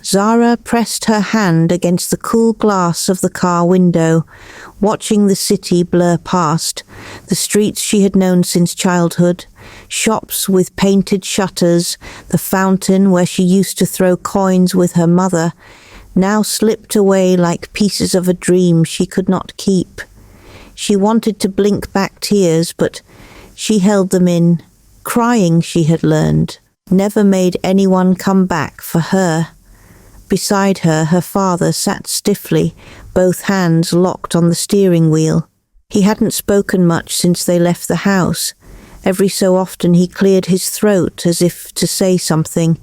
Zara pressed her hand against the cool glass of the car window, watching the city blur past, the streets she had known since childhood, shops with painted shutters, the fountain where she used to throw coins with her mother, now slipped away like pieces of a dream she could not keep. She wanted to blink back tears, but she held them in. Crying, she had learned, never made anyone come back for her. Beside her, her father sat stiffly, both hands locked on the steering wheel. He hadn't spoken much since they left the house. Every so often he cleared his throat as if to say something,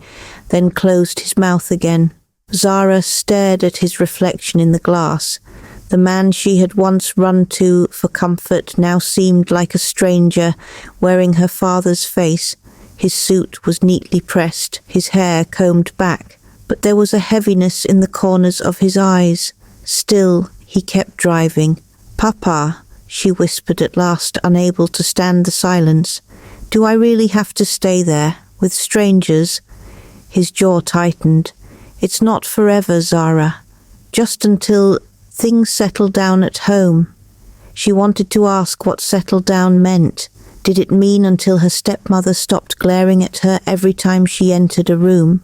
then closed his mouth again. Zara stared at his reflection in the glass. The man she had once run to for comfort now seemed like a stranger, wearing her father's face. His suit was neatly pressed, his hair combed back, but there was a heaviness in the corners of his eyes. Still, he kept driving. "Papa," she whispered at last, unable to stand the silence. "Do I really have to stay there, with strangers?" His jaw tightened. "It's not forever, Zara. Just until things settle down at home." She wanted to ask what settle down meant. Did it mean until her stepmother stopped glaring at her every time she entered a room?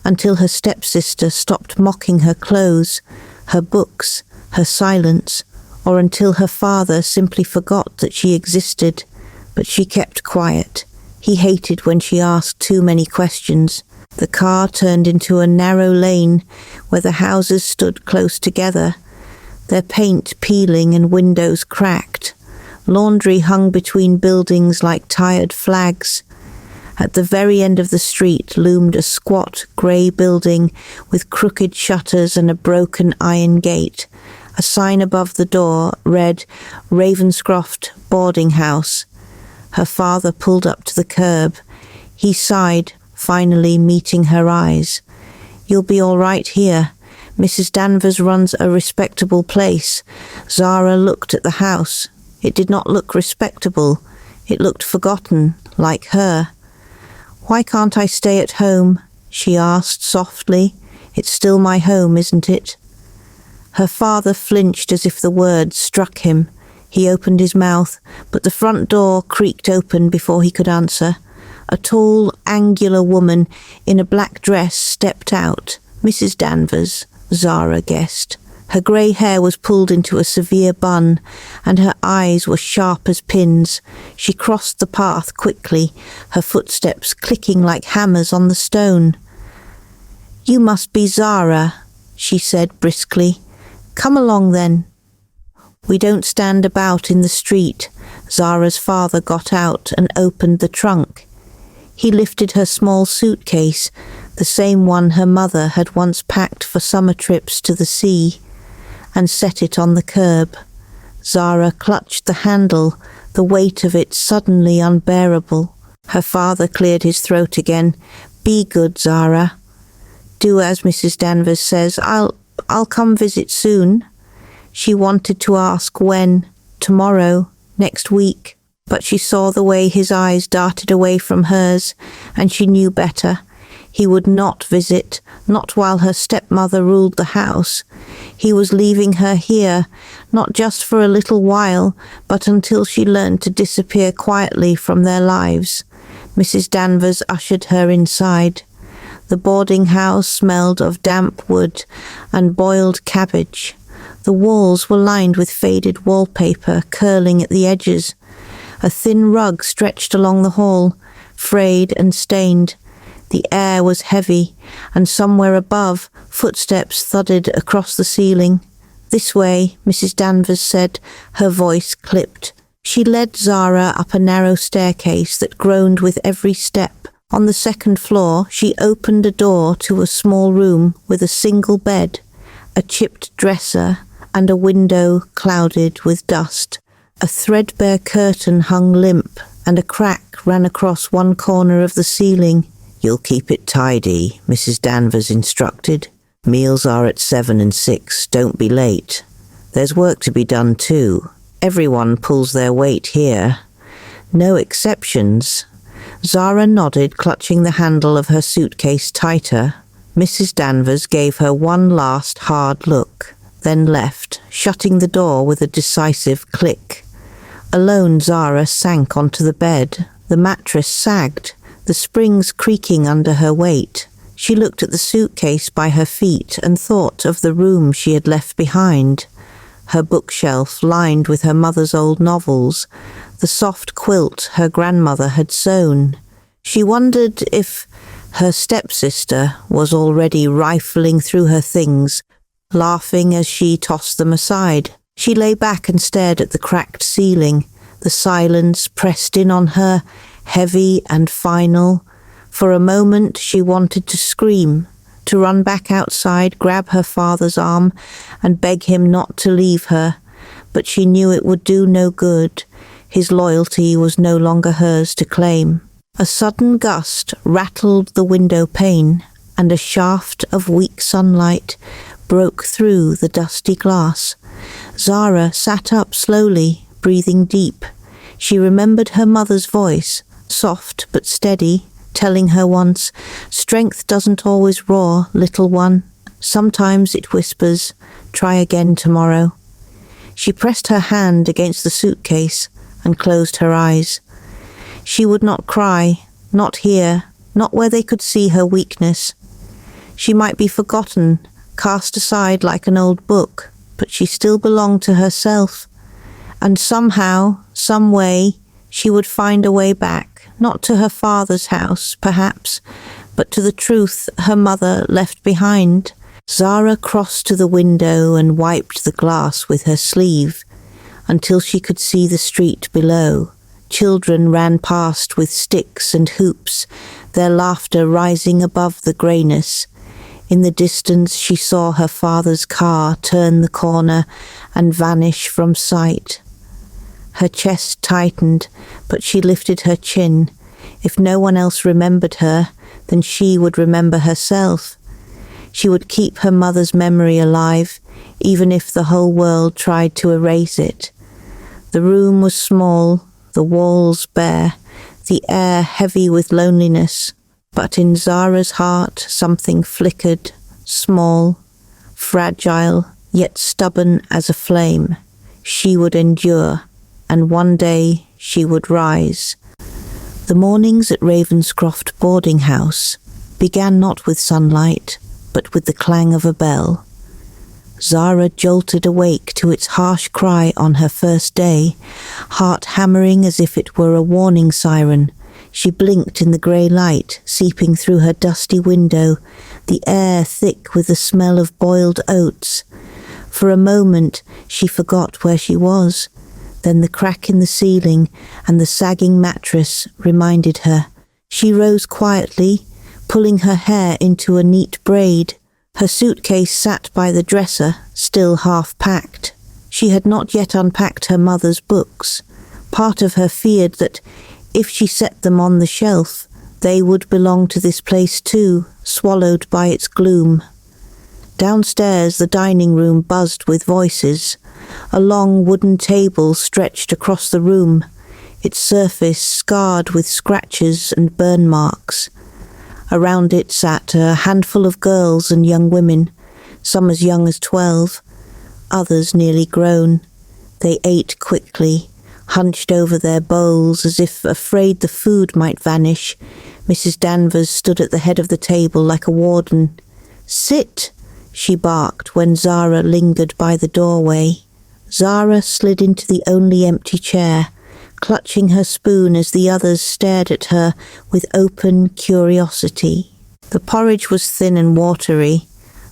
Until her stepsister stopped mocking her clothes, her books, her silence, or until her father simply forgot that she existed? But she kept quiet. He hated when she asked too many questions. The car turned into a narrow lane where the houses stood close together, their paint peeling and windows cracked. Laundry hung between buildings like tired flags. At the very end of the street loomed a squat grey building with crooked shutters and a broken iron gate. A sign above the door read, "Ravenscroft Boarding House." Her father pulled up to the curb. He sighed, finally meeting her eyes. "You'll be all right here. Mrs. Danvers runs a respectable place." Zara looked at the house. It did not look respectable. It looked forgotten, like her. "Why can't I stay at home?" she asked softly. "It's still my home, isn't it?" Her father flinched as if the words struck him. He opened his mouth, but the front door creaked open before he could answer. A tall, angular woman in a black dress stepped out. Mrs. Danvers, Zara guessed. Her grey hair was pulled into a severe bun, and her eyes were sharp as pins. She crossed the path quickly, her footsteps clicking like hammers on the stone. "You must be Zara," she said briskly. "Come along then." "We don't stand about in the street." Zara's father got out and opened the trunk. He lifted her small suitcase, the same one her mother had once packed for summer trips to the sea, and set it on the curb. Zara clutched the handle, the weight of it suddenly unbearable. Her father cleared his throat again. "Be good, Zara. Do as Mrs. Danvers says. I'll come visit soon." She wanted to ask when, tomorrow, next week, but she saw the way his eyes darted away from hers, and she knew better. He would not visit, not while her stepmother ruled the house. He was leaving her here, not just for a little while, but until she learned to disappear quietly from their lives. Mrs. Danvers ushered her inside. The boarding house smelled of damp wood and boiled cabbage. The walls were lined with faded wallpaper curling at the edges. A thin rug stretched along the hall, frayed and stained. The air was heavy, and somewhere above, footsteps thudded across the ceiling. "This way," Mrs. Danvers said, her voice clipped. She led Zara up a narrow staircase that groaned with every step. On the second floor, she opened a door to a small room with a single bed, a chipped dresser, and a window clouded with dust. A threadbare curtain hung limp, and a crack ran across one corner of the ceiling. "You'll keep it tidy," Mrs. Danvers instructed. "Meals are at 7 and 6. Don't be late. There's work to be done too. Everyone pulls their weight here. No exceptions." Zara nodded, clutching the handle of her suitcase tighter. Mrs. Danvers gave her one last hard look, then left, shutting the door with a decisive click. Alone, Zara sank onto the bed. The mattress sagged, the springs creaking under her weight. She looked at the suitcase by her feet and thought of the room she had left behind. Her bookshelf lined with her mother's old novels, the soft quilt her grandmother had sewn. She wondered if her stepsister was already rifling through her things, laughing as she tossed them aside. She lay back and stared at the cracked ceiling. The silence pressed in on her, heavy and final. For a moment she wanted to scream, to run back outside, grab her father's arm, and beg him not to leave her. But she knew it would do no good. His loyalty was no longer hers to claim. A sudden gust rattled the window pane, and a shaft of weak sunlight broke through the dusty glass. Zara sat up slowly, breathing deep. She remembered her mother's voice, soft but steady, telling her once, "Strength doesn't always roar, little one. Sometimes it whispers, 'Try again tomorrow.'" She pressed her hand against the suitcase and closed her eyes. She would not cry, not here, not where they could see her weakness. She might be forgotten, cast aside like an old book, but she still belonged to herself. And somehow, some way, she would find a way back, not to her father's house, perhaps, but to the truth her mother left behind. Zara crossed to the window and wiped the glass with her sleeve until she could see the street below. Children ran past with sticks and hoops, their laughter rising above the greyness. In the distance she saw her father's car turn the corner and vanish from sight. Her chest tightened, but she lifted her chin. If no one else remembered her, then she would remember herself. She would keep her mother's memory alive, even if the whole world tried to erase it. The room was small, the walls bare, the air heavy with loneliness, but in Zara's heart something flickered, small, fragile, yet stubborn as a flame. She would endure, and one day she would rise. The mornings at Ravenscroft Boarding House began not with sunlight, but with the clang of a bell. Zara jolted awake to its harsh cry on her first day, heart hammering as if it were a warning siren. She blinked in the grey light seeping through her dusty window, the air thick with the smell of boiled oats. For a moment she forgot where she was. Then the crack in the ceiling and the sagging mattress reminded her. She rose quietly, pulling her hair into a neat braid. Her suitcase sat by the dresser, still half-packed. She had not yet unpacked her mother's books. Part of her feared that, if she set them on the shelf, they would belong to this place too, swallowed by its gloom. Downstairs the dining room buzzed with voices. A long wooden table stretched across the room, its surface scarred with scratches and burn marks. Around it sat a handful of girls and young women, some as young as 12, others nearly grown. They ate quickly, hunched over their bowls as if afraid the food might vanish. Mrs. Danvers stood at the head of the table like a warden. "Sit!" she barked when Zara lingered by the doorway. Zara slid into the only empty chair, clutching her spoon as the others stared at her with open curiosity. The porridge was thin and watery,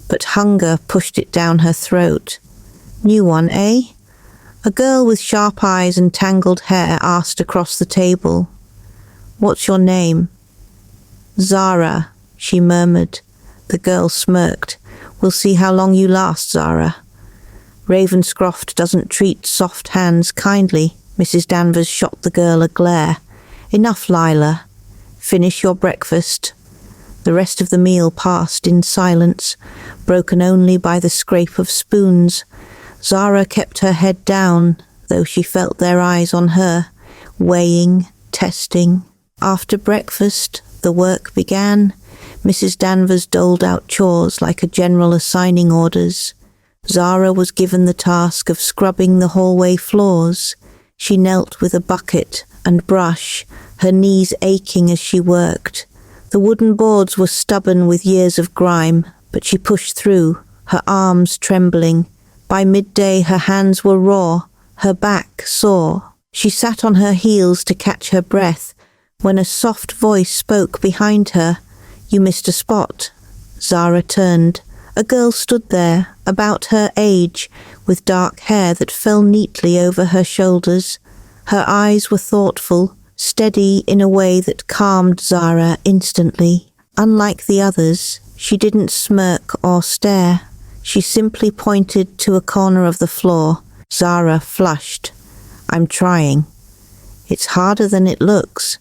but hunger pushed it down her throat. "New one, eh?" A girl with sharp eyes and tangled hair asked across the table. "What's your name?" "Zara," she murmured. The girl smirked. "We'll see how long you last, Zara." "Ravenscroft doesn't treat soft hands kindly." Mrs. Danvers shot the girl a glare. "Enough, Lila. Finish your breakfast." The rest of the meal passed in silence, broken only by the scrape of spoons. Zara kept her head down, though she felt their eyes on her, weighing, testing. After breakfast, the work began. Mrs. Danvers doled out chores like a general assigning orders. Zara was given the task of scrubbing the hallway floors. She knelt with a bucket and brush, her knees aching as she worked. The wooden boards were stubborn with years of grime, but she pushed through, her arms trembling. By midday her hands were raw, her back sore. She sat on her heels to catch her breath when a soft voice spoke behind her. "You missed a spot." Zara turned. A girl stood there, about her age, with dark hair that fell neatly over her shoulders. Her eyes were thoughtful, steady in a way that calmed Zara instantly. Unlike the others, she didn't smirk or stare. She simply pointed to a corner of the floor. Zara flushed. "I'm trying." "It's harder than it looks."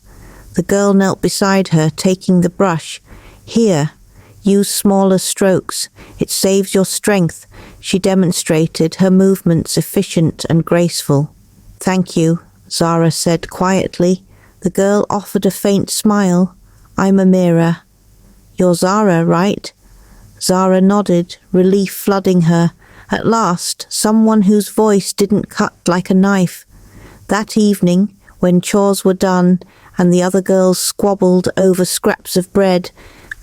The girl knelt beside her, taking the brush. "Here, use smaller strokes. It saves your strength." She demonstrated, her movements efficient and graceful. "Thank you," Zara said quietly. The girl offered a faint smile. "I'm Amira." "You're Zara, right?" Zara nodded, relief flooding her. At last, someone whose voice didn't cut like a knife. That evening, when chores were done and the other girls squabbled over scraps of bread,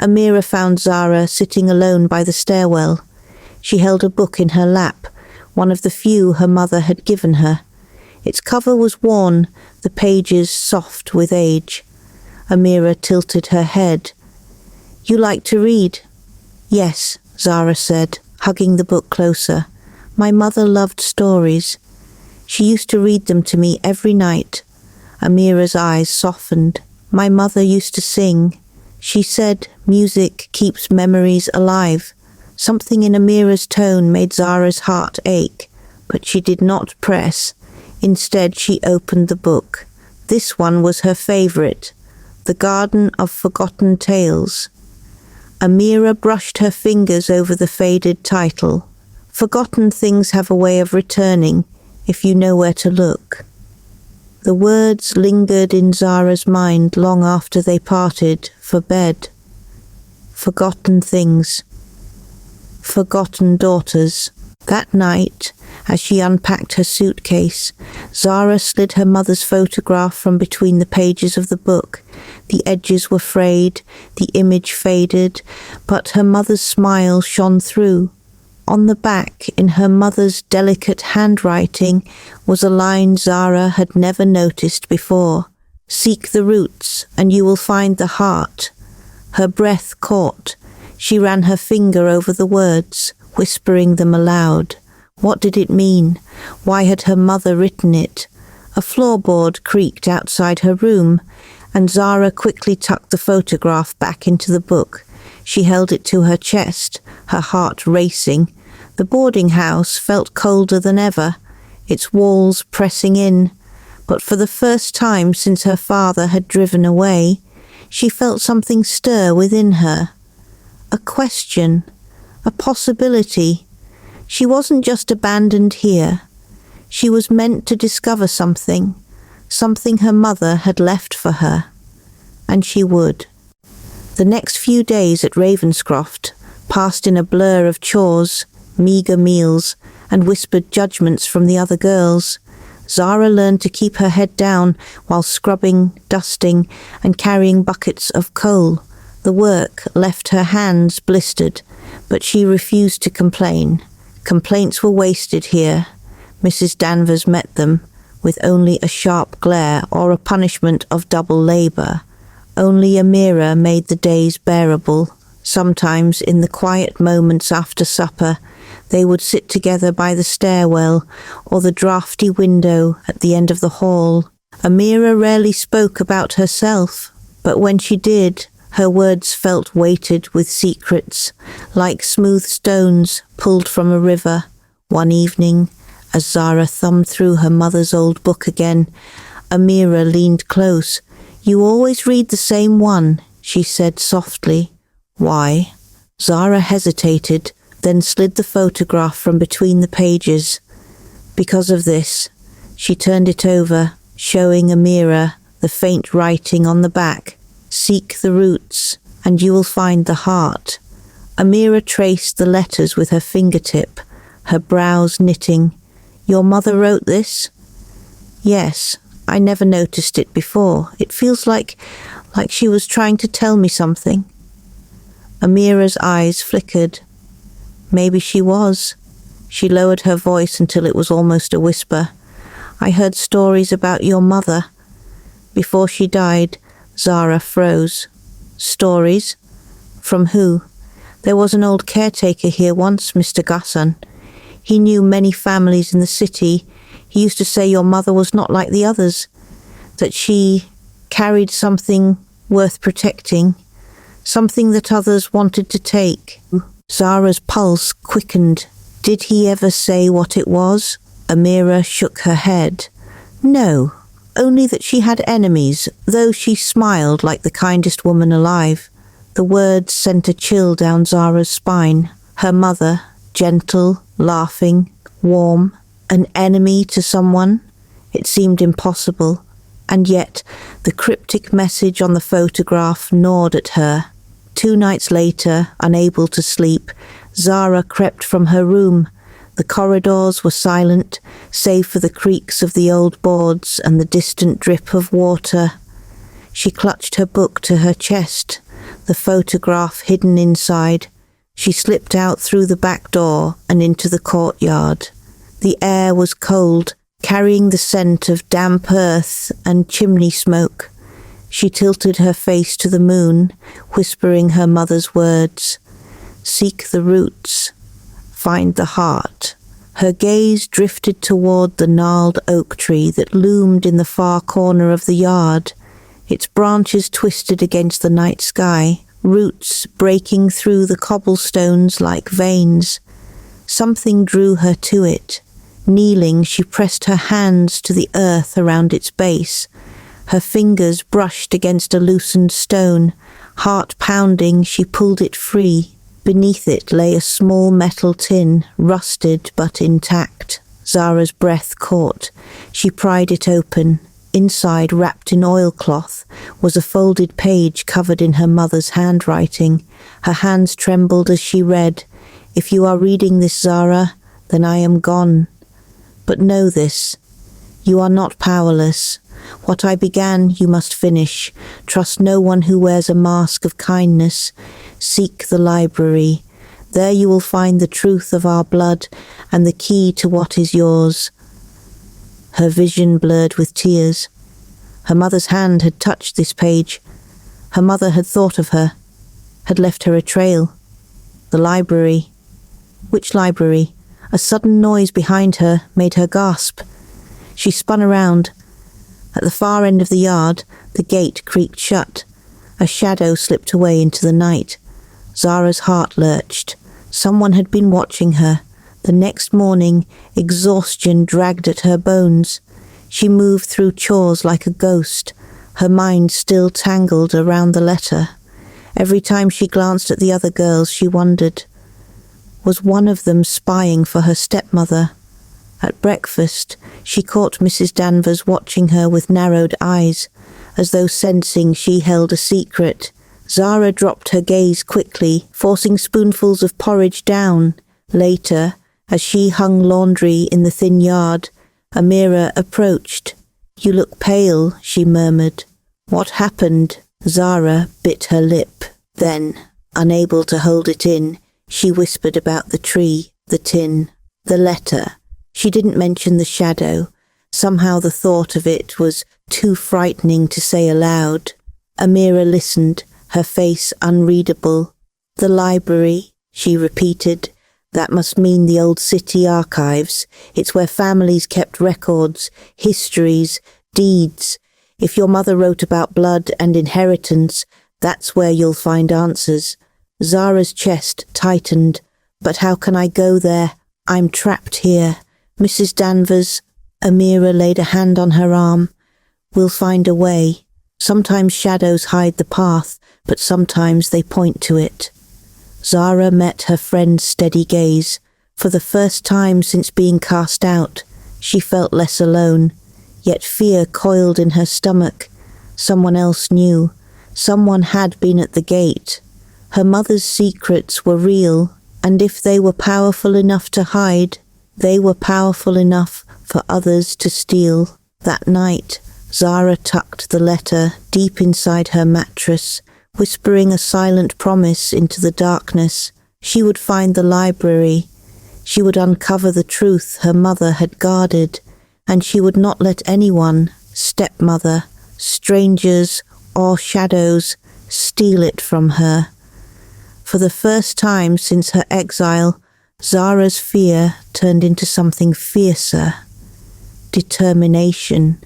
Amira found Zara sitting alone by the stairwell. She held a book in her lap, one of the few her mother had given her. Its cover was worn, the pages soft with age. Amira tilted her head. "You like to read?" "Yes," Zara said, hugging the book closer. "My mother loved stories. She used to read them to me every night." Amira's eyes softened. "My mother used to sing. She said music keeps memories alive." Something in Amira's tone made Zara's heart ache, but she did not press. Instead, she opened the book. This one was her favorite, The Garden of Forgotten Tales. Amira brushed her fingers over the faded title. Forgotten things have a way of returning if you know where to look. The words lingered in Zara's mind long after they parted for bed. Forgotten things. Forgotten daughters. That night, as she unpacked her suitcase, Zara slid her mother's photograph from between the pages of the book. The edges were frayed, the image faded, but her mother's smile shone through. On the back, in her mother's delicate handwriting, was a line Zara had never noticed before. "Seek the roots, and you will find the heart." Her breath caught. She ran her finger over the words, whispering them aloud. What did it mean? Why had her mother written it? A floorboard creaked outside her room, and Zara quickly tucked the photograph back into the book. She held it to her chest, her heart racing. The boarding house felt colder than ever, its walls pressing in, but for the first time since her father had driven away, she felt something stir within her. A question, a possibility. She wasn't just abandoned here. She was meant to discover something her mother had left for her. And she would. The next few days at Ravenscroft passed in a blur of chores, meagre meals, and whispered judgments from the other girls. Zara learned to keep her head down while scrubbing, dusting, and carrying buckets of coal. The work left her hands blistered, but she refused to complain. Complaints were wasted here. Mrs. Danvers met them with only a sharp glare or a punishment of double labour. Only Amira made the days bearable. Sometimes, in the quiet moments after supper, they would sit together by the stairwell or the draughty window at the end of the hall. Amira rarely spoke about herself, but when she did, her words felt weighted with secrets, like smooth stones pulled from a river. One evening, as Zara thumbed through her mother's old book again, Amira leaned close. "You always read the same one," she said softly. "Why?" Zara hesitated, then slid the photograph from between the pages. "Because of this." She turned it over, showing Amira the faint writing on the back. "Seek the roots, and you will find the heart." Amira traced the letters with her fingertip, her brows knitting. "Your mother wrote this?" "Yes, I never noticed it before. It feels like she was trying to tell me something." Amira's eyes flickered. Maybe she was. She lowered her voice until it was almost a whisper. "I heard stories about your mother." Before she died, Zara froze. "Stories? From who?" "There was an old caretaker here once, Mr. Gassan. He knew many families in the city. He used to say your mother was not like the others, that she carried something worth protecting, something that others wanted to take." Zara's pulse quickened. "Did he ever say what it was?" Amira shook her head. "No, only that she had enemies, though she smiled like the kindest woman alive." The words sent a chill down Zara's spine. Her mother, gentle, laughing, warm, an enemy to someone? It seemed impossible. And yet, the cryptic message on the photograph gnawed at her. 2 nights later, unable to sleep, Zara crept from her room. The corridors were silent, save for the creaks of the old boards and the distant drip of water. She clutched her book to her chest, the photograph hidden inside. She slipped out through the back door and into the courtyard. The air was cold, carrying the scent of damp earth and chimney smoke. She tilted her face to the moon, whispering her mother's words. "Seek the roots, find the heart." Her gaze drifted toward the gnarled oak tree that loomed in the far corner of the yard. Its branches twisted against the night sky, roots breaking through the cobblestones like veins. Something drew her to it. Kneeling, she pressed her hands to the earth around its base. Her fingers brushed against a loosened stone. Heart pounding, she pulled it free. Beneath it lay a small metal tin, rusted but intact. Zara's breath caught. She pried it open. Inside, wrapped in oilcloth, was a folded page covered in her mother's handwriting. Her hands trembled as she read, "If you are reading this, Zara, then I am gone. But know this, you are not powerless. What I began, you must finish. Trust no one who wears a mask of kindness. Seek the library. There you will find the truth of our blood and the key to what is yours." Her vision blurred with tears. Her mother's hand had touched this page. Her mother had thought of her, had left her a trail. The library. Which library? A sudden noise behind her made her gasp. She spun around. At the far end of the yard, the gate creaked shut. A shadow slipped away into the night. Zara's heart lurched. Someone had been watching her. The next morning, exhaustion dragged at her bones. She moved through chores like a ghost, her mind still tangled around the letter. Every time she glanced at the other girls, she wondered, was one of them spying for her stepmother? At breakfast, she caught Mrs. Danvers watching her with narrowed eyes, as though sensing she held a secret. Zara dropped her gaze quickly, forcing spoonfuls of porridge down. Later, as she hung laundry in the thin yard, Amira approached. "You look pale," she murmured. "What happened?" Zara bit her lip. Then, unable to hold it in, she whispered about the tree, the tin, the letter. She didn't mention the shadow. Somehow the thought of it was too frightening to say aloud. Amira listened, her face unreadable. "The library," she repeated. "That must mean the old city archives. It's where families kept records, histories, deeds. If your mother wrote about blood and inheritance, that's where you'll find answers." Zara's chest tightened. "But how can I go there? I'm trapped here." "Mrs. Danvers," Amira laid a hand on her arm. "We'll find a way. Sometimes shadows hide the path, but sometimes they point to it." Zara met her friend's steady gaze. For the first time since being cast out, she felt less alone, yet fear coiled in her stomach. Someone else knew. Someone had been at the gate. Her mother's secrets were real, and if they were powerful enough to hide, they were powerful enough for others to steal. That night, Zara tucked the letter deep inside her mattress, whispering a silent promise into the darkness. She would find the library. She would uncover the truth her mother had guarded, and she would not let anyone, stepmother, strangers, or shadows, steal it from her. For the first time since her exile, Zara's fear turned into something fiercer. Determination.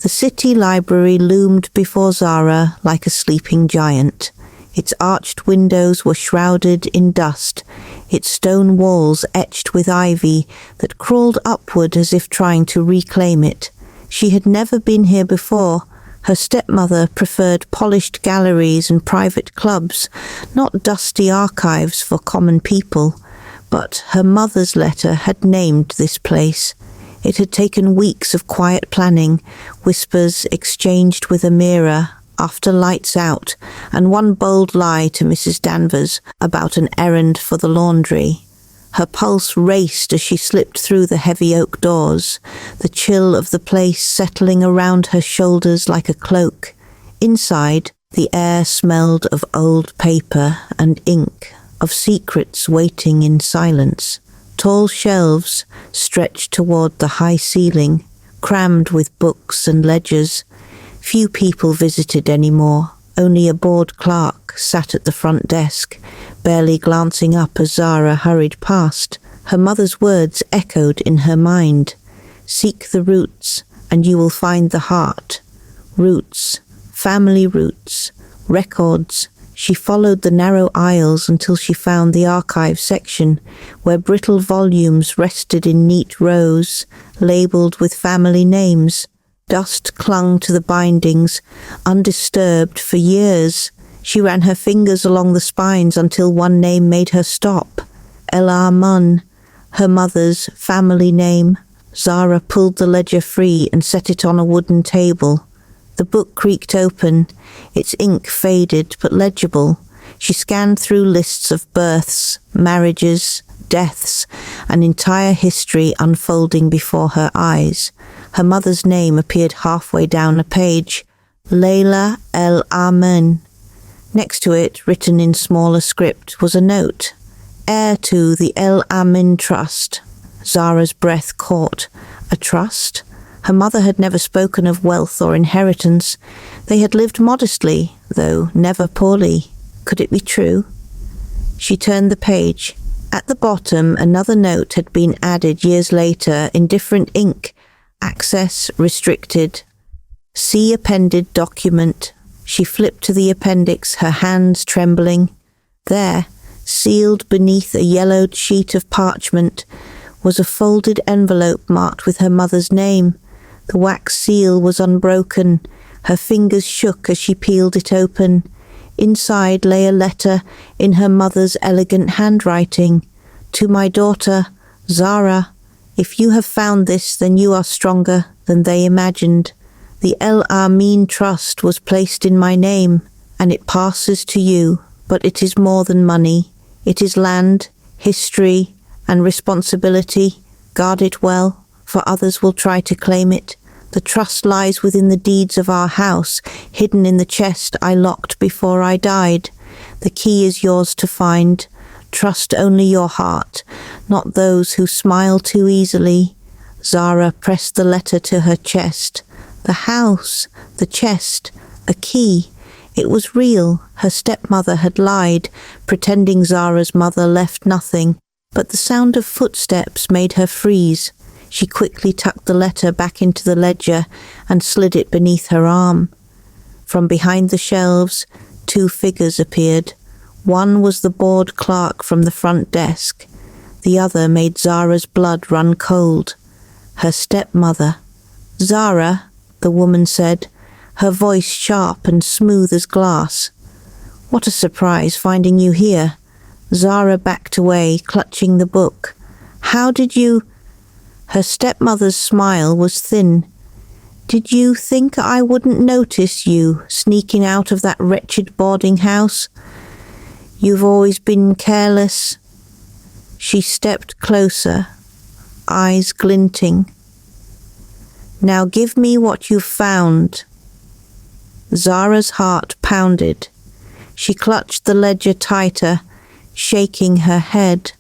The city library loomed before Zara like a sleeping giant. Its arched windows were shrouded in dust, its stone walls etched with ivy that crawled upward as if trying to reclaim it. She had never been here before. Her stepmother preferred polished galleries and private clubs, not dusty archives for common people. But her mother's letter had named this place. It had taken weeks of quiet planning, whispers exchanged with a mirror after lights out, and one bold lie to Mrs. Danvers about an errand for the laundry. Her pulse raced as she slipped through the heavy oak doors, the chill of the place settling around her shoulders like a cloak. Inside, the air smelled of old paper and ink, of secrets waiting in silence. Tall shelves stretched toward the high ceiling, crammed with books and ledgers. Few people visited anymore. Only a bored clerk sat at the front desk, barely glancing up as Zara hurried past. Her mother's words echoed in her mind. Seek the roots, and you will find the heart. Roots, family roots, records. She followed the narrow aisles until she found the archive section, where brittle volumes rested in neat rows, labelled with family names. Dust clung to the bindings, undisturbed for years. She ran her fingers along the spines until one name made her stop. El Mun, her mother's family name. Zara pulled the ledger free and set it on a wooden table. The book creaked open, its ink faded but legible. She scanned through lists of births, marriages, deaths, an entire history unfolding before her eyes. Her mother's name appeared halfway down a page, Layla El Amen. Next to it, written in smaller script, was a note, heir to the El Amin Trust. Zara's breath caught. A trust? Her mother had never spoken of wealth or inheritance. They had lived modestly, though never poorly. Could it be true? She turned the page. At the bottom, another note had been added years later in different ink. Access restricted. See appended document. She flipped to the appendix, her hands trembling. There, sealed beneath a yellowed sheet of parchment, was a folded envelope marked with her mother's name. The wax seal was unbroken. Her fingers shook as she peeled it open. Inside lay a letter in her mother's elegant handwriting. To my daughter, Zara. If you have found this, then you are stronger than they imagined. The El Amin Trust was placed in my name, and it passes to you, but it is more than money. It is land, history, and responsibility. Guard it well, for others will try to claim it. The trust lies within the deeds of our house, hidden in the chest I locked before I died. The key is yours to find. Trust only your heart, not those who smile too easily. Zara pressed the letter to her chest. The house, the chest, a key. It was real. Her stepmother had lied, pretending Zara's mother left nothing. But the sound of footsteps made her freeze. She quickly tucked the letter back into the ledger and slid it beneath her arm. From behind the shelves, two figures appeared. One was the bored clerk from the front desk. The other made Zara's blood run cold. Her stepmother. Zara, the woman said, her voice sharp and smooth as glass. What a surprise finding you here. Zara backed away, clutching the book. How did you... Her stepmother's smile was thin. Did you think I wouldn't notice you sneaking out of that wretched boarding house? You've always been careless." She stepped closer, eyes glinting. "Now give me what you've found." Zara's heart pounded. She clutched the ledger tighter, shaking her head.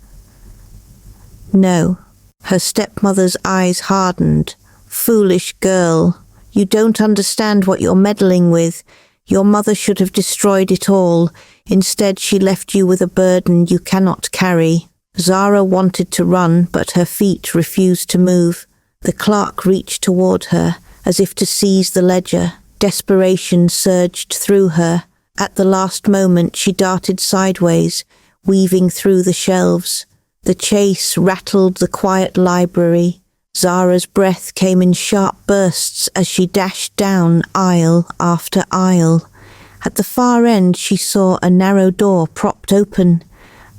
"No." Her stepmother's eyes hardened. "Foolish girl, you don't understand what you're meddling with. Your mother should have destroyed it all. Instead, she left you with a burden you cannot carry." Zara wanted to run, but her feet refused to move. The clerk reached toward her, as if to seize the ledger. Desperation surged through her. At the last moment, she darted sideways, weaving through the shelves. The chase rattled the quiet library. Zara's breath came in sharp bursts as she dashed down aisle after aisle. At the far end, she saw a narrow door propped open,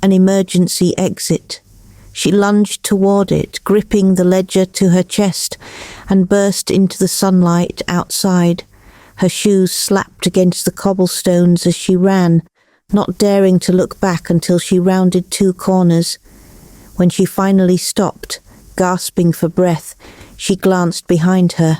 an emergency exit. She lunged toward it, gripping the ledger to her chest, and burst into the sunlight outside. Her shoes slapped against the cobblestones as she ran, not daring to look back until she rounded 2 corners. When she finally stopped, gasping for breath, she glanced behind her.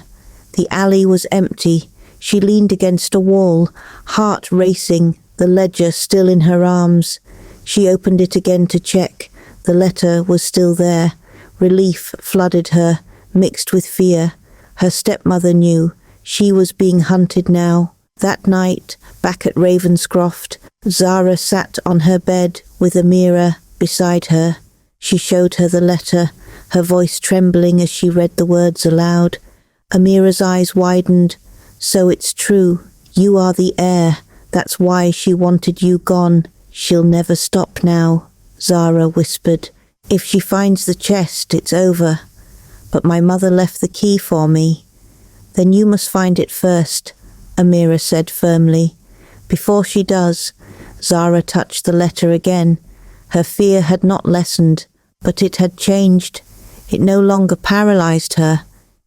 The alley was empty. She leaned against a wall, heart racing, the ledger still in her arms. She opened it again to check. The letter was still there. Relief flooded her, mixed with fear. Her stepmother knew. She was being hunted now. That night, back at Ravenscroft, Zara sat on her bed with Amira beside her. She showed her the letter, her voice trembling as she read the words aloud. Amira's eyes widened. "So it's true. You are the heir. That's why she wanted you gone. She'll never stop now," Zara whispered. "If she finds the chest, it's over. But my mother left the key for me." "Then you must find it first," Amira said firmly. "Before she does," Zara touched the letter again. Her fear had not lessened, but it had changed. It no longer paralyzed her.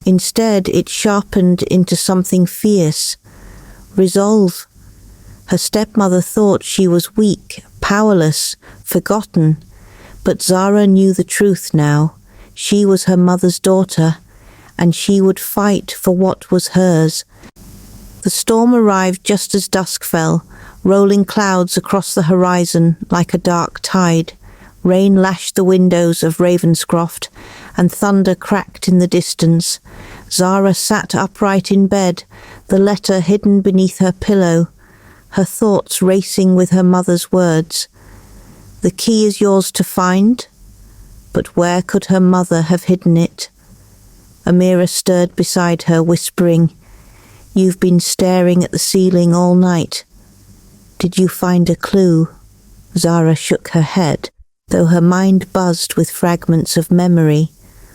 Instead, it sharpened into something fierce. Resolve. Her stepmother thought she was weak, powerless, forgotten. But Zara knew the truth now. She was her mother's daughter, and she would fight for what was hers. The storm arrived just as dusk fell, rolling clouds across the horizon like a dark tide. Rain lashed the windows of Ravenscroft, and thunder cracked in the distance. Zara sat upright in bed, the letter hidden beneath her pillow, her thoughts racing with her mother's words. The key is yours to find, but where could her mother have hidden it? Amira stirred beside her, whispering, "You've been staring at the ceiling all night. Did you find a clue?" Zara shook her head, though her mind buzzed with fragments of memory.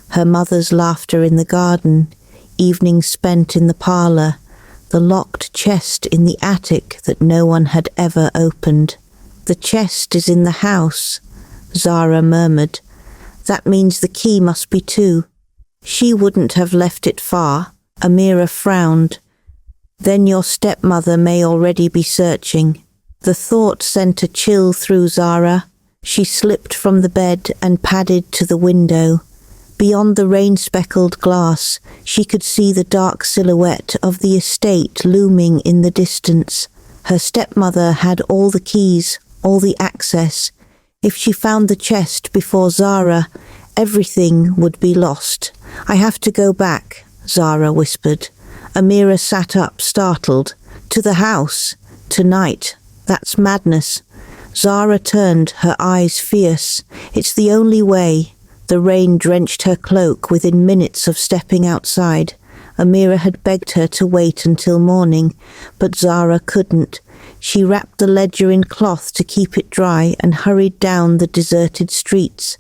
Her mother's laughter in the garden, evenings spent in the parlour, the locked chest in the attic that no one had ever opened. "The chest is in the house," Zara murmured. "That means the key must be too." "She wouldn't have left it far," Amira frowned. "Then your stepmother may already be searching." The thought sent a chill through Zara. She slipped from the bed and padded to the window. Beyond the rain-speckled glass, she could see the dark silhouette of the estate looming in the distance. Her stepmother had all the keys, all the access. If she found the chest before Zara, everything would be lost. "I have to go back," Zara whispered. Amira sat up, startled. "To the house? Tonight? That's madness." Zara turned, her eyes fierce. "It's the only way." The rain drenched her cloak within minutes of stepping outside. Amira had begged her to wait until morning, but Zara couldn't. She wrapped the ledger in cloth to keep it dry and hurried down the deserted streets,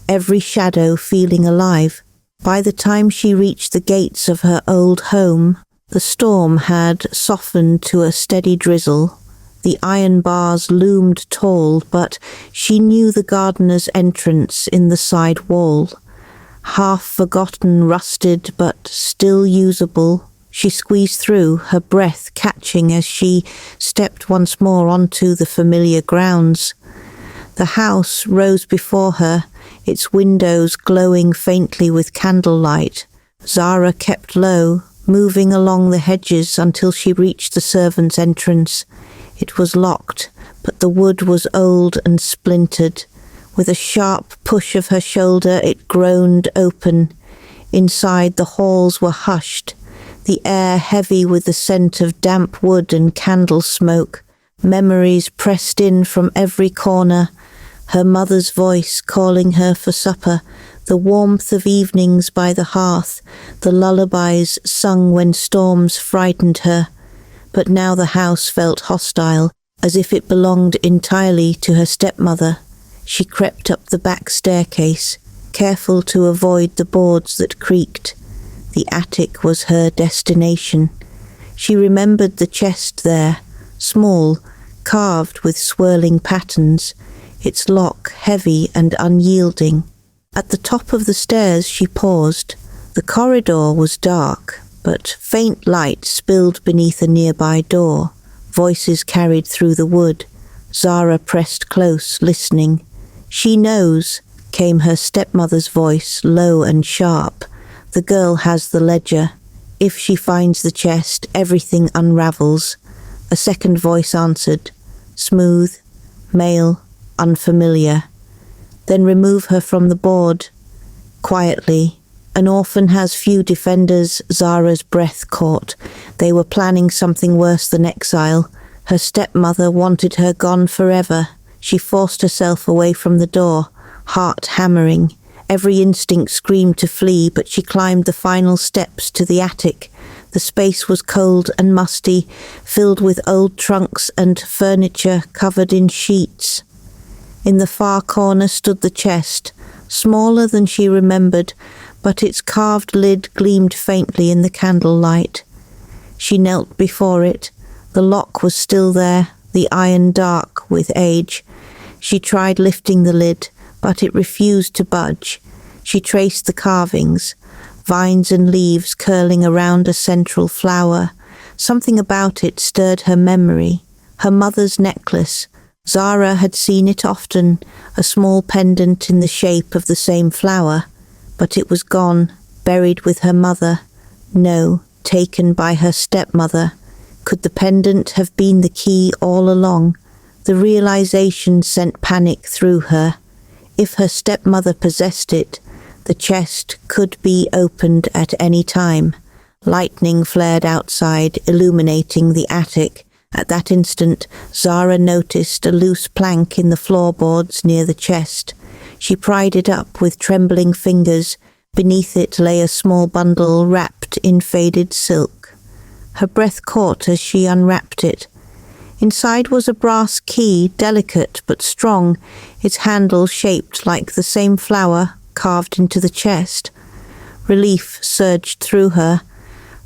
every shadow feeling alive. By the time she reached the gates of her old home, the storm had softened to a steady drizzle. The iron bars loomed tall, but she knew the gardener's entrance in the side wall. Half-forgotten, rusted, but still usable. She squeezed through, her breath catching as she stepped once more onto the familiar grounds. The house rose before her, its windows glowing faintly with candlelight. Zara kept low, moving along the hedges until she reached the servants' entrance. It was locked, but the wood was old and splintered. With a sharp push of her shoulder, it groaned open. Inside, the halls were hushed, the air heavy with the scent of damp wood and candle smoke. Memories pressed in from every corner, her mother's voice calling her for supper, the warmth of evenings by the hearth, the lullabies sung when storms frightened her. But now the house felt hostile, as if it belonged entirely to her stepmother. She crept up the back staircase, careful to avoid the boards that creaked. The attic was her destination. She remembered the chest there, small, carved with swirling patterns, its lock heavy and unyielding. At the top of the stairs she paused. The corridor was dark, but faint light spilled beneath a nearby door. Voices carried through the wood. Zara pressed close, listening. "She knows," came her stepmother's voice, low and sharp. "The girl has the ledger. If she finds the chest, everything unravels." A second voice answered, smooth, male, unfamiliar. "Then remove her from the board." Quietly, "An orphan has few defenders," Zara's breath caught. They were planning something worse than exile. Her stepmother wanted her gone forever. She forced herself away from the door, heart hammering. Every instinct screamed to flee, but she climbed the final steps to the attic. The space was cold and musty, filled with old trunks and furniture covered in sheets. In the far corner stood the chest, smaller than she remembered, but its carved lid gleamed faintly in the candlelight. She knelt before it. The lock was still there, the iron dark with age. She tried lifting the lid, but it refused to budge. She traced the carvings, vines and leaves curling around a central flower. Something about it stirred her memory. Her mother's necklace. Zara had seen it often, a small pendant in the shape of the same flower. But it was gone, buried with her mother. No, taken by her stepmother. Could the pendant have been the key all along? The realization sent panic through her. If her stepmother possessed it, the chest could be opened at any time. Lightning flared outside, illuminating the attic. At that instant, Zara noticed a loose plank in the floorboards near the chest. She pried it up with trembling fingers. Beneath it lay a small bundle wrapped in faded silk. Her breath caught as she unwrapped it. Inside was a brass key, delicate but strong, its handle shaped like the same flower carved into the chest. Relief surged through her.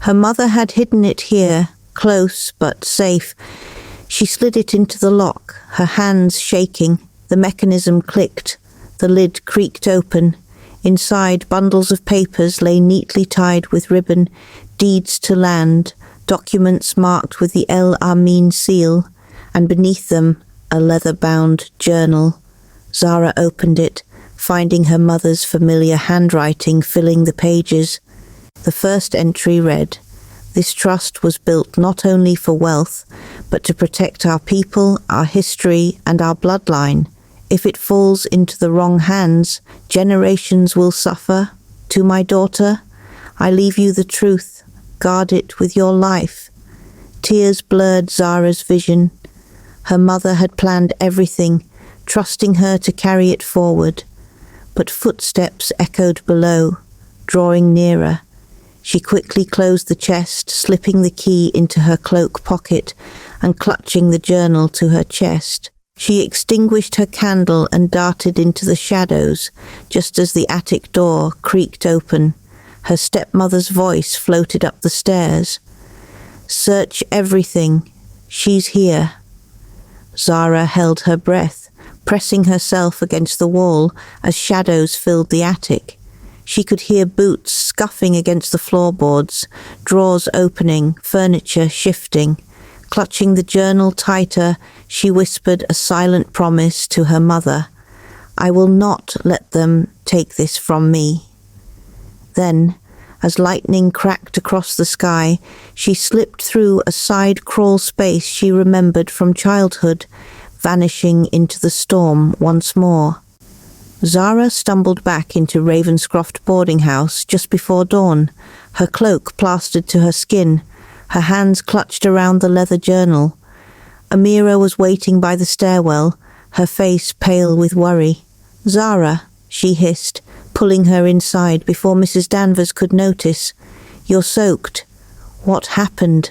Her mother had hidden it here, close but safe. She slid it into the lock, her hands shaking. The mechanism clicked. The lid creaked open. Inside, bundles of papers lay neatly tied with ribbon, deeds to land, documents marked with the El Amin seal, and beneath them, a leather-bound journal. Zara opened it, finding her mother's familiar handwriting filling the pages. The first entry read, "This trust was built not only for wealth, but to protect our people, our history, and our bloodline. If it falls into the wrong hands, generations will suffer. To my daughter, I leave you the truth. Guard it with your life." Tears blurred Zara's vision. Her mother had planned everything, trusting her to carry it forward. But footsteps echoed below, drawing nearer. She quickly closed the chest, slipping the key into her cloak pocket and clutching the journal to her chest. She extinguished her candle and darted into the shadows, just as the attic door creaked open. Her stepmother's voice floated up the stairs. "Search everything. She's here." Zara held her breath, pressing herself against the wall as shadows filled the attic. She could hear boots scuffing against the floorboards, drawers opening, furniture shifting. Clutching the journal tighter, she whispered a silent promise to her mother. I will not let them take this from me. Then, as lightning cracked across the sky, she slipped through a side crawl space she remembered from childhood, vanishing into the storm once more. Zara stumbled back into Ravenscroft Boarding House just before dawn, her cloak plastered to her skin, her hands clutched around the leather journal. Amira was waiting by the stairwell, her face pale with worry. Zara, she hissed, pulling her inside before Mrs. Danvers could notice. You're soaked. What happened?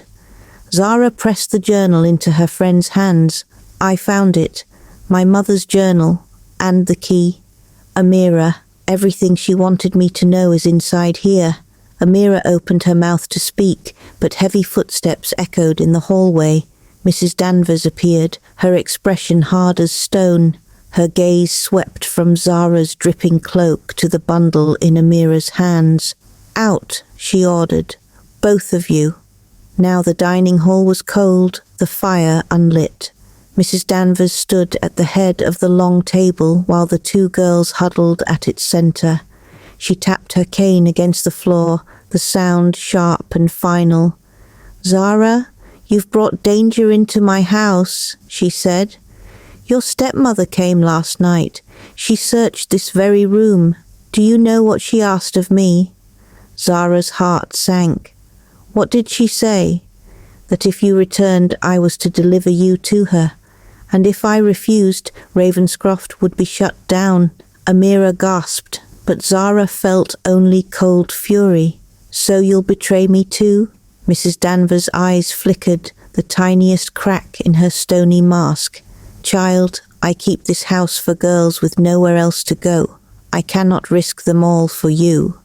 Zara pressed the journal into her friend's hands. I found it. My mother's journal. And the key. Amira, everything she wanted me to know is inside here. Amira opened her mouth to speak, but heavy footsteps echoed in the hallway. Mrs. Danvers appeared, her expression hard as stone. Her gaze swept from Zara's dripping cloak to the bundle in Amira's hands. Out, she ordered. Both of you. Now the dining hall was cold, the fire unlit. Mrs. Danvers stood at the head of the long table while the two girls huddled at its centre. She tapped her cane against the floor, the sound sharp and final. Zara, you've brought danger into my house, she said. Your stepmother came last night. She searched this very room. Do you know what she asked of me? Zara's heart sank. What did she say? That if you returned, I was to deliver you to her. And if I refused, Ravenscroft would be shut down. Amira gasped, but Zara felt only cold fury. So you'll betray me too? Mrs. Danvers' eyes flickered, the tiniest crack in her stony mask. Child, I keep this house for girls with nowhere else to go. I cannot risk them all for you.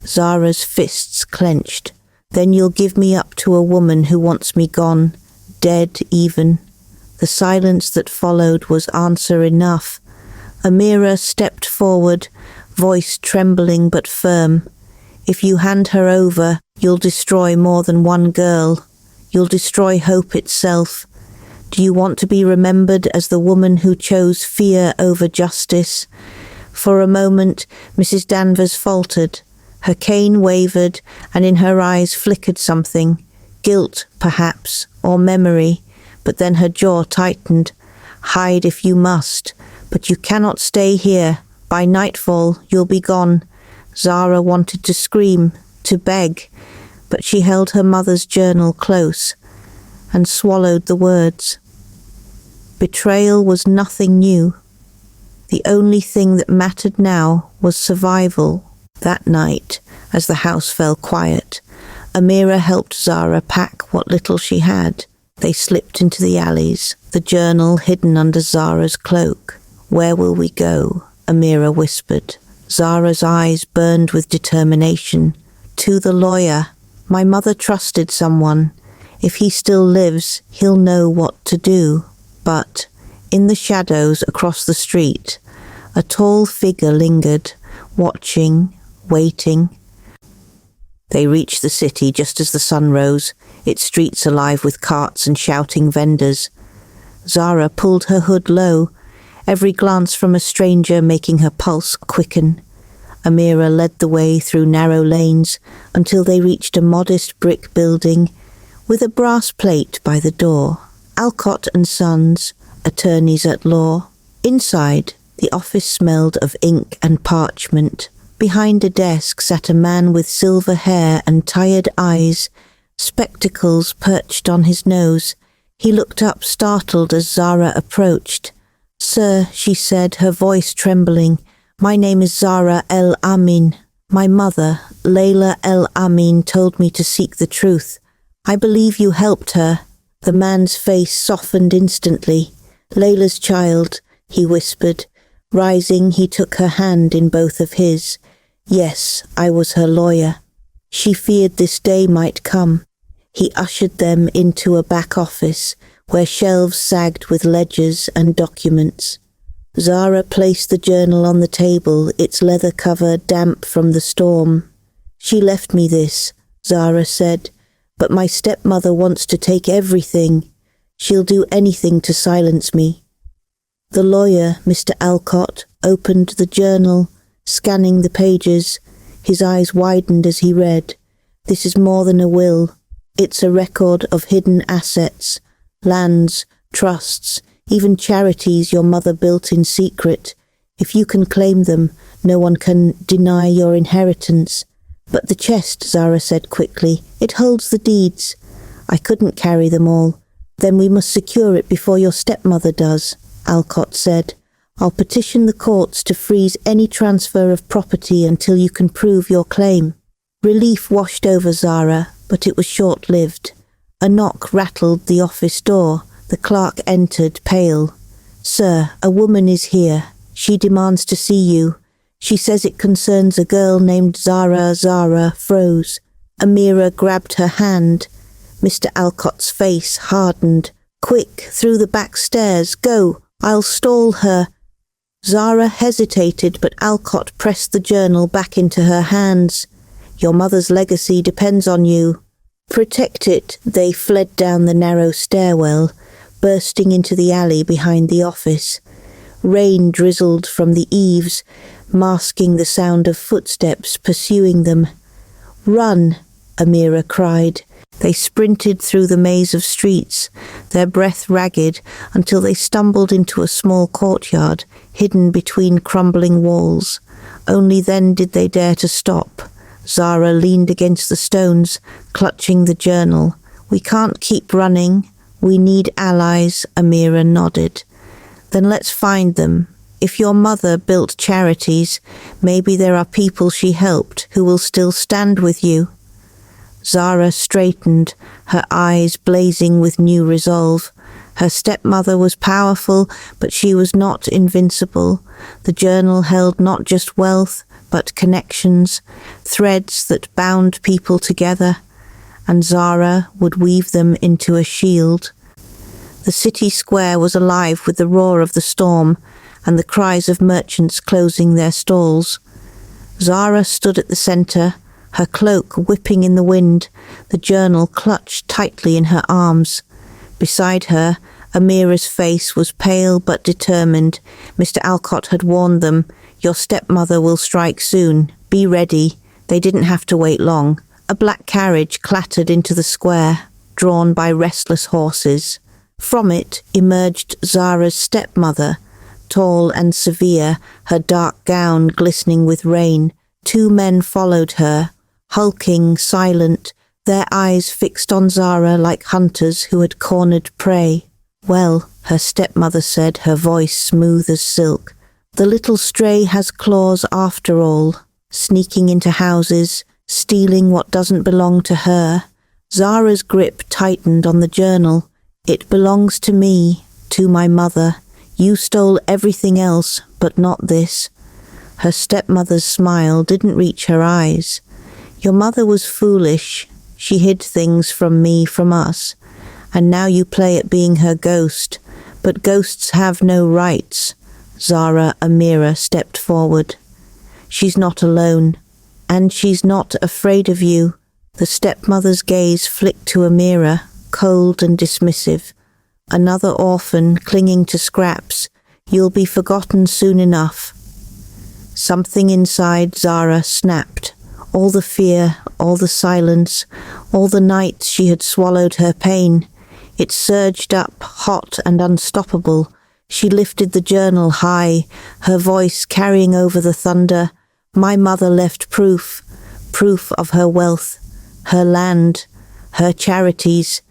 Zara's fists clenched. Then you'll give me up to a woman who wants me gone, dead even. The silence that followed was answer enough. Amira stepped forward, voice trembling but firm. If you hand her over, you'll destroy more than one girl. You'll destroy hope itself. Do you want to be remembered as the woman who chose fear over justice? For a moment, Mrs. Danvers faltered. Her cane wavered, and in her eyes flickered something. Guilt, perhaps, or memory. But then her jaw tightened. Hide if you must, but you cannot stay here. By nightfall, you'll be gone. Zara wanted to scream, to beg, but she held her mother's journal close and swallowed the words. Betrayal was nothing new. The only thing that mattered now was survival. That night, as the house fell quiet, Amira helped Zara pack what little she had. They slipped into the alleys, the journal hidden under Zara's cloak. Where will we go? Amira whispered. Zara's eyes burned with determination. To the lawyer. My mother trusted someone. If he still lives, he'll know what to do. But, in the shadows across the street, a tall figure lingered, watching, waiting. They reached the city just as the sun rose, its streets alive with carts and shouting vendors. Zara pulled her hood low, every glance from a stranger making her pulse quicken. Amira led the way through narrow lanes until they reached a modest brick building with a brass plate by the door. Alcott and Sons, attorneys at law. Inside, the office smelled of ink and parchment. Behind a desk sat a man with silver hair and tired eyes, spectacles perched on his nose. He looked up startled as Zara approached. Sir, she said, her voice trembling, my name is Zara El Amin. My mother, Layla El Amin, told me to seek the truth. I believe you helped her. The man's face softened instantly. Layla's child, he whispered. Rising, he took her hand in both of his. Yes, I was her lawyer. She feared this day might come. He ushered them into a back office, where shelves sagged with ledgers and documents. Zara placed the journal on the table, its leather cover damp from the storm. "She left me this," Zara said, "but my stepmother wants to take everything. She'll do anything to silence me." The lawyer, Mr. Alcott, opened the journal, scanning the pages. His eyes widened as he read. "This is more than a will. It's a record of hidden assets, lands, trusts, even charities your mother built in secret. If you can claim them, no one can deny your inheritance." "But the chest," Zara said quickly. "It holds the deeds." "I couldn't carry them all." "Then we must secure it before your stepmother does," Alcott said. "I'll petition the courts to freeze any transfer of property until you can prove your claim." Relief washed over Zara, but it was short-lived. A knock rattled the office door. The clerk entered, pale. "Sir, a woman is here. She demands to see you. She says it concerns a girl named Zara." Zara froze. Amira grabbed her hand. Mr. Alcott's face hardened. "Quick, through the back stairs. Go. I'll stall her." Zara hesitated, but Alcott pressed the journal back into her hands. "Your mother's legacy depends on you. Protect it." They fled down the narrow stairwell, bursting into the alley behind the office. Rain drizzled from the eaves, masking the sound of footsteps pursuing them. "Run!" Amira cried. They sprinted through the maze of streets, their breath ragged, until they stumbled into a small courtyard, hidden between crumbling walls. Only then did they dare to stop. Zara leaned against the stones, clutching the journal. "We can't keep running. We need allies," Amira nodded. "Then let's find them. If your mother built charities, maybe there are people she helped who will still stand with you." Zara straightened, her eyes blazing with new resolve. Her stepmother was powerful, but she was not invincible. The journal held not just wealth, but connections, threads that bound people together, and Zara would weave them into a shield. The city square was alive with the roar of the storm and the cries of merchants closing their stalls. Zara stood at the centre, her cloak whipping in the wind, the journal clutched tightly in her arms. Beside her, Amira's face was pale but determined. Mr. Alcott had warned them, "Your stepmother will strike soon. Be ready." They didn't have to wait long. A black carriage clattered into the square, drawn by restless horses. From it emerged Zara's stepmother, tall and severe, her dark gown glistening with rain. Two men followed her, hulking, silent, their eyes fixed on Zara like hunters who had cornered prey. "Well," her stepmother said, her voice smooth as silk, "the little stray has claws after all, sneaking into houses, stealing what doesn't belong to her." Zara's grip tightened on the journal. "It belongs to me, to my mother. You stole everything else, but not this." Her stepmother's smile didn't reach her eyes. "Your mother was foolish. She hid things from me, from us. And now you play at being her ghost. But ghosts have no rights." Amira stepped forward. "She's not alone. And she's not afraid of you." The stepmother's gaze flicked to Amira, cold and dismissive. "Another orphan clinging to scraps. You'll be forgotten soon enough." Something inside Zara snapped. All the fear, all the silence, all the nights she had swallowed her pain. It surged up, hot and unstoppable. She lifted the journal high, her voice carrying over the thunder. "My mother left proof of her wealth, her land, her charities.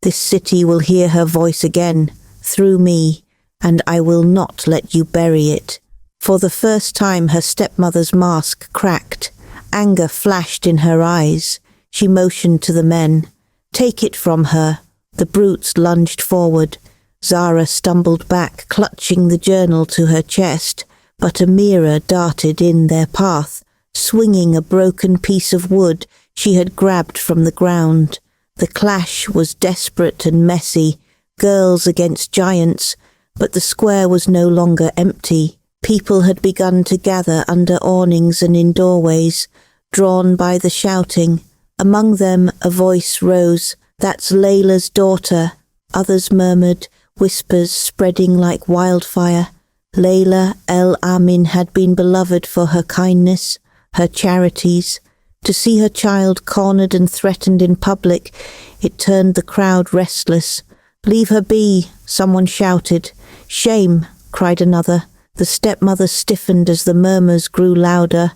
This city will hear her voice again, through me, and I will not let you bury it." For the first time her stepmother's mask cracked. Anger flashed in her eyes. She motioned to the men. "Take it from her." The brutes lunged forward. Zara stumbled back, clutching the journal to her chest, but Amira darted in their path, swinging a broken piece of wood she had grabbed from the ground. The clash was desperate and messy, girls against giants. But the square was no longer empty. People had begun to gather under awnings and in doorways, drawn by the shouting. Among them a voice rose, "That's Layla's daughter." Others murmured, whispers spreading like wildfire. Layla El Amin had been beloved for her kindness, her charities. To see her child cornered and threatened in public, it turned the crowd restless. "Leave her be," someone shouted. "Shame," cried another. The stepmother stiffened as the murmurs grew louder.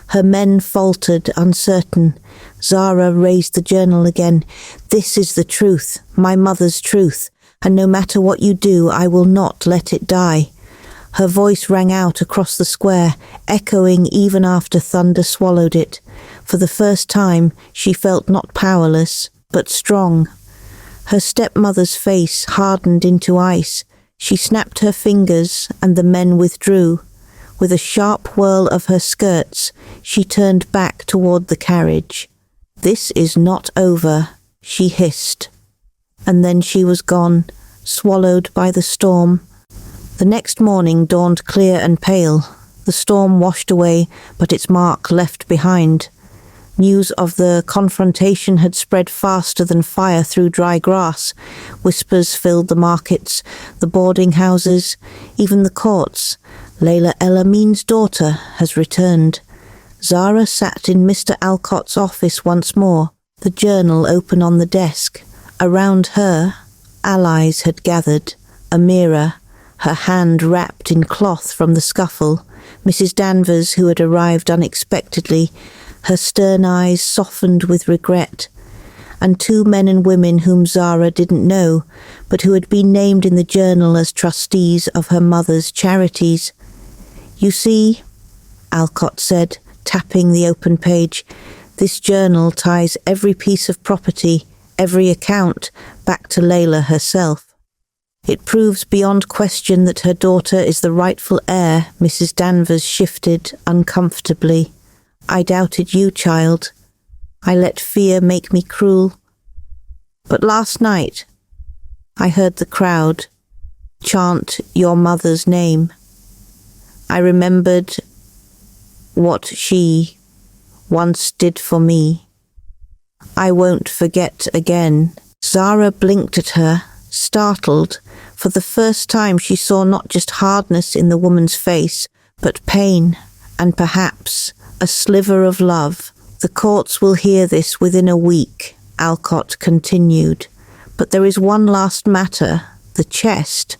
Her men faltered, uncertain. Zara raised the journal again. "This is the truth, my mother's truth, and no matter what you do, I will not let it die." Her voice rang out across the square, echoing even after thunder swallowed it. For the first time, she felt not powerless, but strong. Her stepmother's face hardened into ice. She snapped her fingers, and the men withdrew. With a sharp whirl of her skirts, she turned back toward the carriage. "This is not over," she hissed. And then she was gone, swallowed by the storm. The next morning dawned clear and pale. The storm washed away, but its mark left behind. News of the confrontation had spread faster than fire through dry grass. Whispers filled the markets, the boarding houses, even the courts. Layla El Amin's daughter has returned. Zara sat in Mr. Alcott's office once more, the journal open on the desk. Around her, allies had gathered. Amira, her hand wrapped in cloth from the scuffle. Mrs. Danvers, who had arrived unexpectedly, her stern eyes softened with regret, and two men and women whom Zara didn't know, but who had been named in the journal as trustees of her mother's charities. "You see," Alcott said, tapping the open page, "this journal ties every piece of property, every account, back to Layla herself. It proves beyond question that her daughter is the rightful heir." Mrs. Danvers shifted uncomfortably. "I doubted you, child. I let fear make me cruel. But last night, I heard the crowd chant your mother's name. I remembered what she once did for me. I won't forget again." Zara blinked at her, startled. For the first time she saw not just hardness in the woman's face, but pain, and perhaps a sliver of love. "The courts will hear this within a week," Alcott continued. "But there is one last matter, the chest."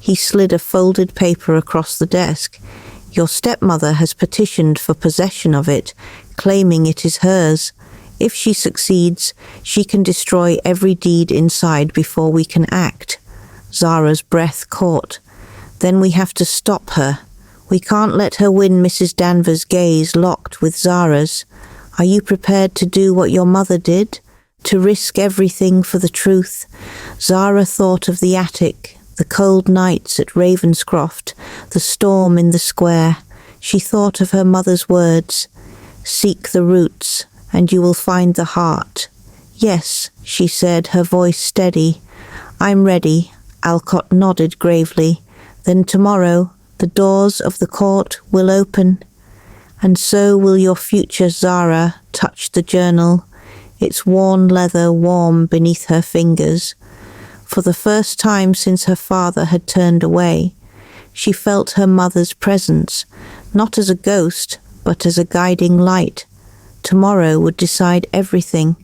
He slid a folded paper across the desk. "Your stepmother has petitioned for possession of it, claiming it is hers. If she succeeds, she can destroy every deed inside before we can act." Zara's breath caught. "Then we have to stop her. We can't let her win." Mrs. Danvers' gaze locked with Zara's. "Are you prepared to do what your mother did? To risk everything for the truth?" Zara thought of the attic, the cold nights at Ravenscroft, the storm in the square. She thought of her mother's words, "Seek the roots, and you will find the heart." "Yes," she said, her voice steady. "I'm ready." Alcott nodded gravely. "Then tomorrow the doors of the court will open, and so will your future." Zara touched the journal, its worn leather warm beneath her fingers. For the first time since her father had turned away, she felt her mother's presence, not as a ghost, but as a guiding light. Tomorrow would decide everything.